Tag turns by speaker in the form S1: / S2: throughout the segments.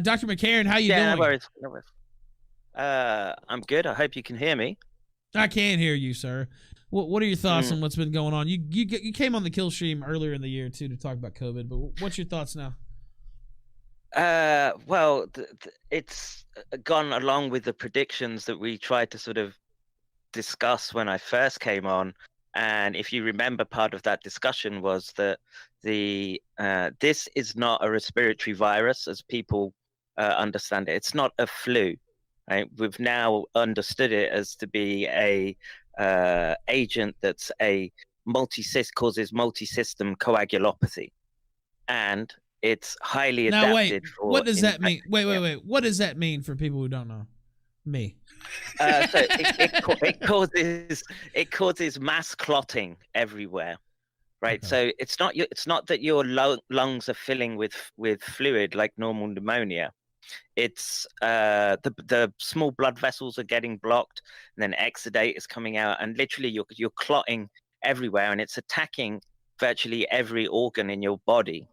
S1: Dr. McCarran, how you
S2: Yeah, no
S1: doing?
S2: worries. No worries. I'm good. I hope you can hear me.
S1: I can hear you, sir. What are your thoughts
S2: Mm.
S1: on what's been going on? You came on the Killstream earlier in the year too to talk about COVID, but what's your thoughts now?
S2: Well, it's gone along with the predictions that we tried to sort of discuss when I first came on. And if you remember, part of that discussion was that the this is not a respiratory virus as people understand it. It's not a flu. Right? We've now understood it as to be a agent that's a causes multi-system coagulopathy, and it's highly
S1: Now wait,
S2: adapted
S1: what
S2: for
S1: does that mean?
S2: infecting.
S1: Wait. What does that mean for people who don't know? Me.
S2: So it causes mass clotting everywhere, right?
S1: Okay.
S2: So it's not that your lungs are filling with fluid like normal pneumonia. It's the small blood vessels are getting blocked, and then exudate is coming out, and literally you're clotting everywhere, and it's attacking virtually every organ in your body.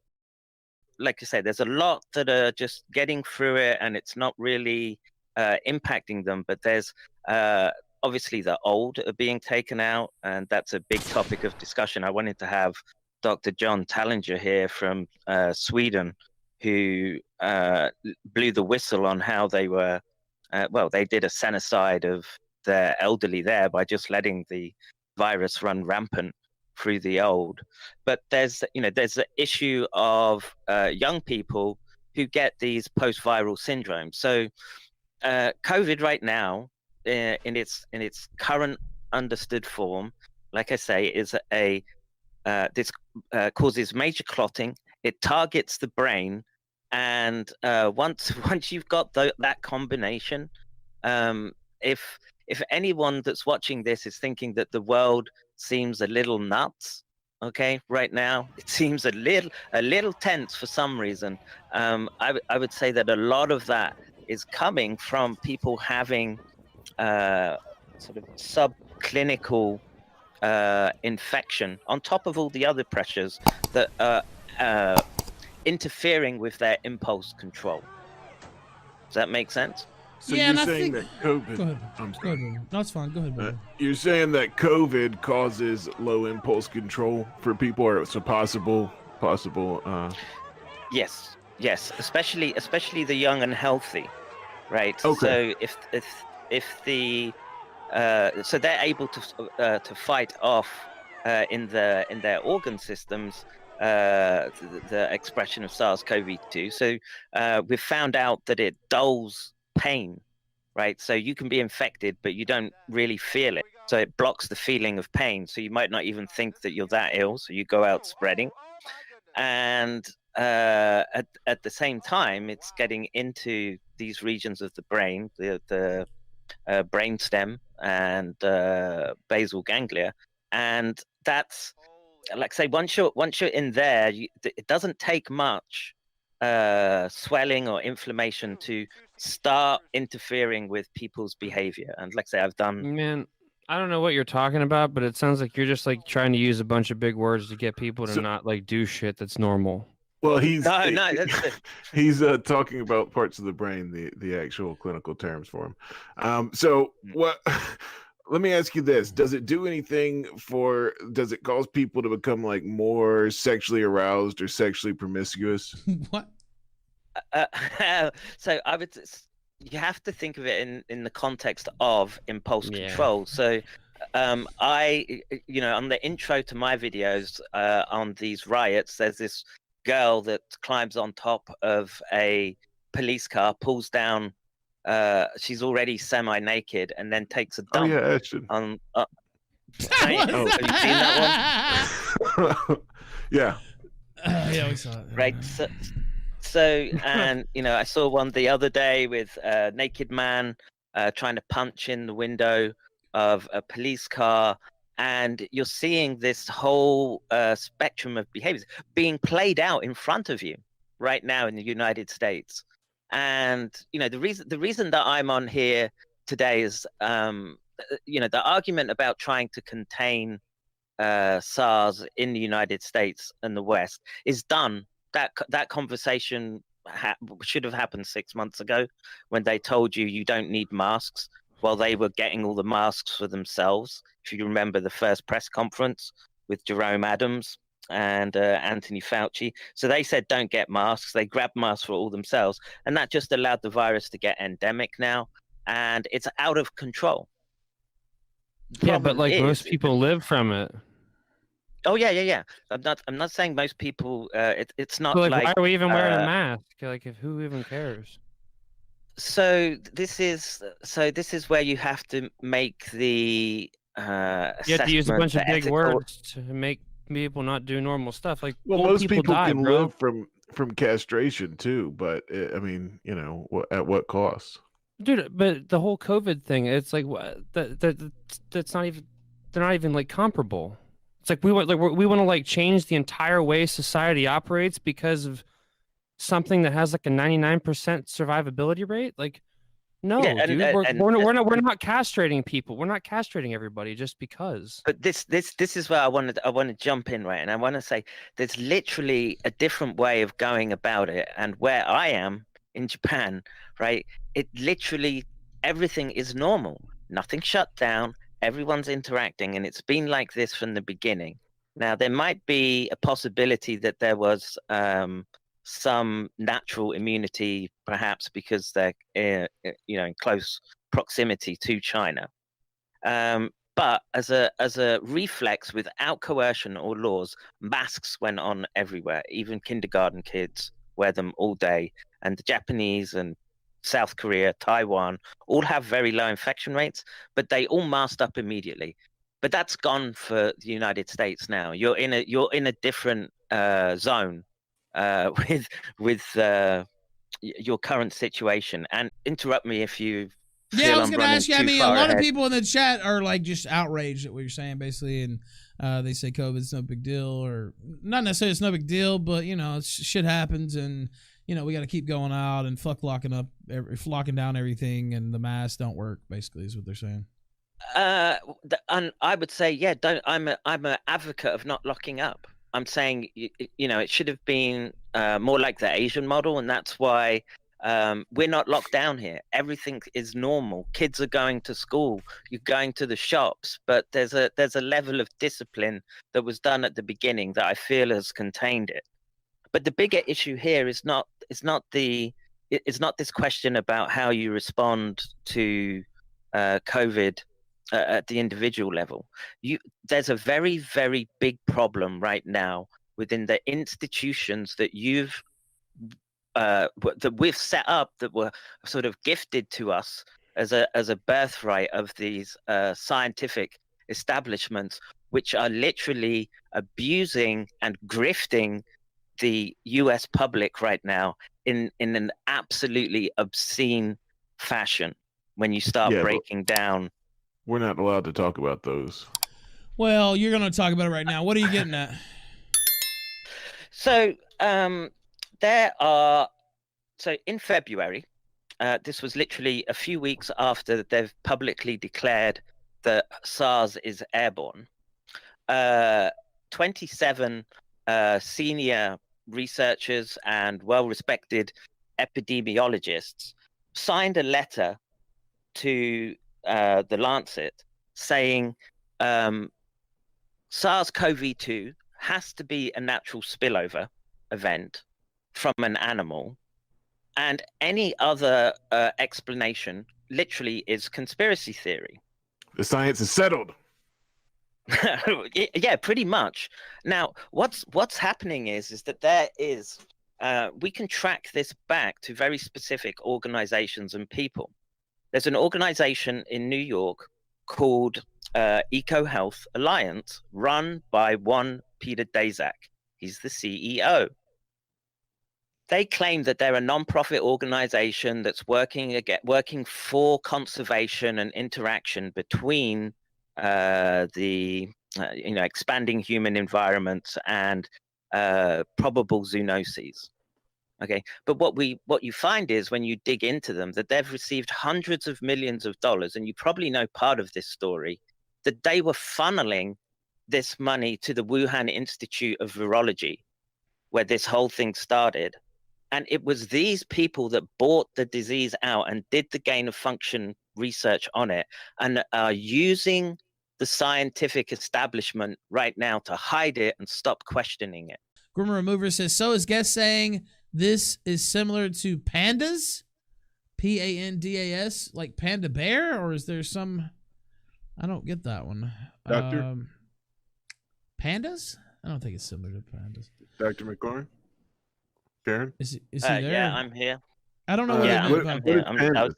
S2: Like I said, there's a lot that are just getting through it, and it's not really impacting them. But there's obviously the old are being taken out, and that's a big topic of discussion. I wanted to have Dr. John Tallinger here from Sweden, who blew the whistle on how they were. Well, they did a genocide of their elderly there by just letting the virus run rampant through the old. But there's the issue of young people who get these post-viral syndromes. So COVID right now, in its current understood form, like I say, is this causes major clotting. It targets the brain, and once you've got that combination, if anyone that's watching this is thinking that the world seems a little nuts, okay, right now it seems a little tense for some reason. I would say that a lot of that is coming from people having sort of subclinical infection on top of all the other pressures that are interfering with their impulse control. Does that make sense?
S3: So
S1: Yeah,
S3: you're
S1: and I
S3: saying
S1: think.
S3: that COVID.
S1: Go ahead.
S3: I'm
S1: Go
S3: sorry.
S1: ahead, Bourbon. No, it's fine. Go ahead, Bourbon.
S3: You're saying that COVID causes low impulse control for people, or it's a possible.
S2: Yes, especially the young and healthy, right?
S3: Okay.
S2: So if the so they're able to fight off in their organ systems the expression of SARS-CoV-2. So we've found out that it dulls pain, right? So you can be infected, but you don't really feel it. So it blocks the feeling of pain. So you might not even think that you're that ill. So you go out spreading. And at the same time, it's getting into these regions of the brain, the brainstem and basal ganglia, and that's like say once you're in there, it doesn't take much swelling or inflammation to start interfering with people's behavior. And like I say, I've done.
S4: Man, I don't know what you're talking about, but it sounds like you're just like trying to use a bunch of big words to get people to not like do shit that's normal.
S3: Well, he's he's talking about parts of the brain, the actual clinical terms for him. So what? Let me ask you this: does it do anything for? Does it cause people to become like more sexually aroused or sexually promiscuous?
S1: What?
S2: So I would. You have to think of it in the context of impulse control. So I, on the intro to my videos on these riots, there's this girl that climbs on top of a police car, pulls down. She's already semi-naked, and then takes a dump.
S3: Oh yeah, Ashton.
S2: On. Have you seen that
S3: one? Yeah.
S1: Yeah, we saw it.
S2: Right. So, and I saw one the other day with a naked man trying to punch in the window of a police car, and you're seeing this whole spectrum of behaviors being played out in front of you right now in the United States. And the reason that I'm on here today is the argument about trying to contain SARS in the United States and the West is done. That conversation should have happened 6 months ago, when they told you don't need masks, while they were getting all the masks for themselves. If you remember the first press conference with Jerome Adams and Anthony Fauci. So they said don't get masks. They grabbed masks for all themselves, and that just allowed the virus to get endemic now, and it's out of control.
S4: Yeah, but like most people live from it.
S2: Oh yeah. I'm not saying most people. It's not
S4: like,
S2: like.
S4: Why are we even wearing a mask? Like, who even cares?
S2: So this is where you have to make the
S4: you have to use a bunch of big words to make people not do normal stuff. Like,
S3: well, most people can live from castration too, but I mean, you know, at what cost?
S4: Dude, but the whole COVID thing, it's like that's not even, they're not even like comparable. It's like we want to like change the entire way society operates because of something that has like a 99% survivability rate. Like, no, dude, we're not castrating people. We're not castrating everybody just because.
S2: But this is where I want to jump in, right? And I want to say there's literally a different way of going about it. And where I am in Japan, right, it literally everything is normal. Nothing shut down. Everyone's interacting, and it's been like this from the beginning. Now, there might be a possibility that there was some natural immunity, perhaps because they're in close proximity to China. But as a reflex, without coercion or laws, masks went on everywhere. Even kindergarten kids wear them all day, and the Japanese and South Korea, Taiwan, all have very low infection rates, but they all masked up immediately. But that's gone for the United States now. You're in a different zone with your current situation. And interrupt me if you.
S1: Yeah, I was going to ask you. I mean, a lot of people in the chat are like just outraged at what you're saying, basically, and they say COVID's no big deal, or not necessarily it's no big deal, but you know, shit happens, and you know, we got to keep going out and fuck locking down everything, and the masks don't work. Basically, is what they're saying.
S2: And I would say, yeah, don't. I'm an advocate of not locking up. I'm saying, it should have been more like the Asian model, and that's why we're not locked down here. Everything is normal. Kids are going to school. You're going to the shops, but there's a level of discipline that was done at the beginning that I feel has contained it. But the bigger issue here is not this question about how you respond to COVID at the individual level. There's a very, very big problem right now within the institutions that that we've set up, that were sort of gifted to us as a birthright of these scientific establishments, which are literally abusing and grifting the US public right now in an absolutely obscene fashion when you start breaking down.
S3: We're not allowed to talk about those.
S1: Well, you're going to talk about it right now. What are you getting at?
S2: So so in February, this was literally a few weeks after they've publicly declared that SARS is airborne. 27 senior researchers and well-respected epidemiologists signed a letter to the Lancet saying SARS-CoV-2 has to be a natural spillover event from an animal, and any other explanation literally is conspiracy theory.
S3: The science is settled.
S2: Yeah, pretty much. Now, what's happening is that there is we can track this back to very specific organizations and people. There's an organization in New York called EcoHealth Alliance, run by one Peter Daszak. He's the CEO. They claim that they're a non-profit organization that's working for conservation and interaction between expanding human environments and probable zoonoses. Okay, but what you find is when you dig into them that they've received hundreds of millions of dollars, and you probably know part of this story, that they were funneling this money to the Wuhan Institute of Virology, where this whole thing started. And it was these people that bought the disease out and did the gain of function research on it and are using the scientific establishment right now to hide it and stop questioning it.
S1: Grimmer Remover says, so is guest saying this is similar to pandas? Pandas, like panda bear? Or is there some... I don't get that one.
S3: Doctor?
S1: Pandas? I don't think it's similar to pandas.
S3: Dr. McCorn? Karen?
S1: Is he there?
S2: Yeah, I'm here.
S1: I don't know what
S2: yeah,
S1: I'm
S2: here.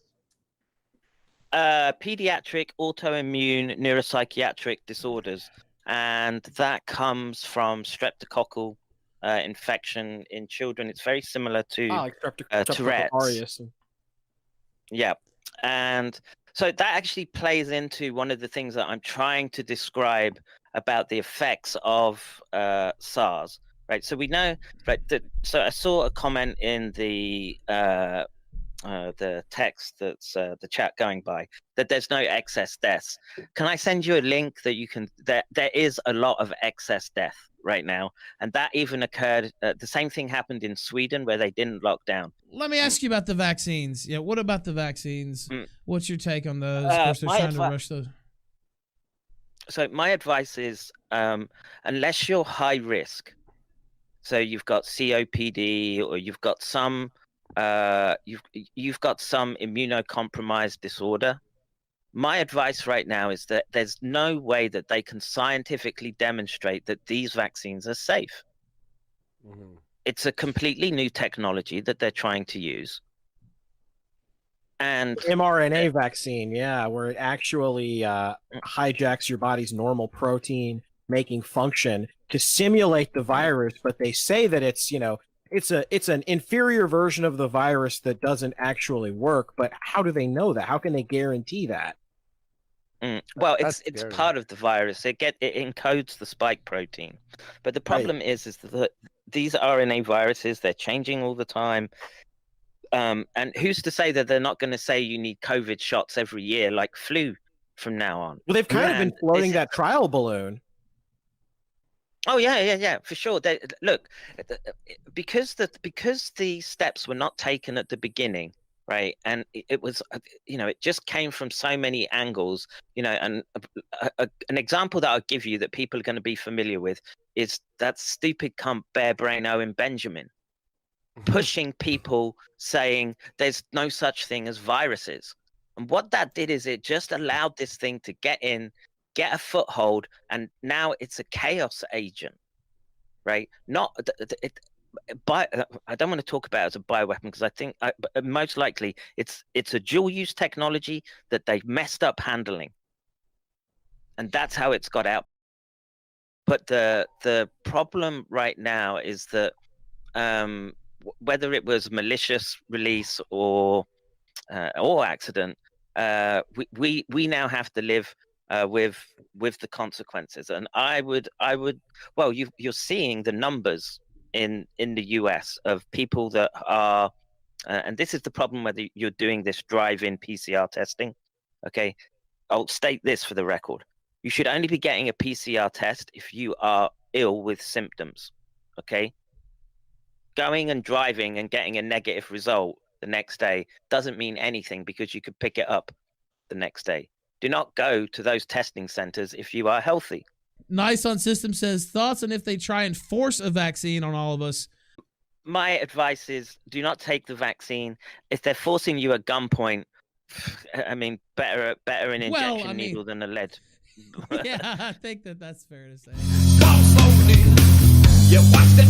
S2: Pediatric autoimmune neuropsychiatric disorders, and that comes from streptococcal infection in children. It's very similar to
S5: like
S2: Tourette's. Yeah, and so that actually plays into one of the things that I'm trying to describe about the effects of SARS. Right, so we know, right? So I saw a comment in the text that's the chat going by that there's no excess deaths. Can I send you a link that you can? There is a lot of excess death right now, and that even occurred. The same thing happened in Sweden where they didn't lock down.
S1: Let me ask you about the vaccines. Yeah, what about the vaccines? What's your take on those? Of course, they're trying to rush those.
S2: So my advice is, unless you're high risk. So you've got COPD, or you've got some immunocompromised disorder. My advice right now is that there's no way that they can scientifically demonstrate that these vaccines are safe. Mm-hmm. It's a completely new technology that they're trying to use. And
S5: mRNA vaccine, yeah, where it actually hijacks your body's normal protein making function to simulate the virus, but they say that it's an inferior version of the virus that doesn't actually work. But how do they know that? How can they guarantee that?
S2: Well, it's part of the virus. It encodes the spike protein, but the problem is that these RNA viruses, they're changing all the time. And who's to say that they're not going to say you need COVID shots every year like flu from now on?
S5: Well, they've kind of been floating that trial balloon.
S2: Oh yeah, for sure. Look, because the steps were not taken at the beginning, right? And it was, it just came from so many angles, And an example that I'll give you that people are going to be familiar with is that stupid cunt Bear Brain Owen Benjamin pushing people saying there's no such thing as viruses. And what that did is it just allowed this thing to get a foothold, and now it's a chaos agent, right? I don't want to talk about it as a bioweapon because I think most likely it's a dual-use technology that they've messed up handling, and that's how it's got out. But the problem right now is that whether it was malicious release or accident, we now have to live with the consequences. And you're seeing the numbers in the US of people that are, and this is the problem whether you're doing this drive-in PCR testing. Okay, I'll state this for the record: you should only be getting a PCR test if you are ill with symptoms. Okay, going and driving and getting a negative result the next day doesn't mean anything because you could pick it up the next day. Do not go to those testing centers if you are healthy.
S1: Nice on System says, thoughts on if they try and force a vaccine on all of us?
S2: My advice is do not take the vaccine. If they're forcing you at gunpoint, I mean, better an injection needle than a lead.
S1: Yeah, I think that's fair to say.
S6: You watch them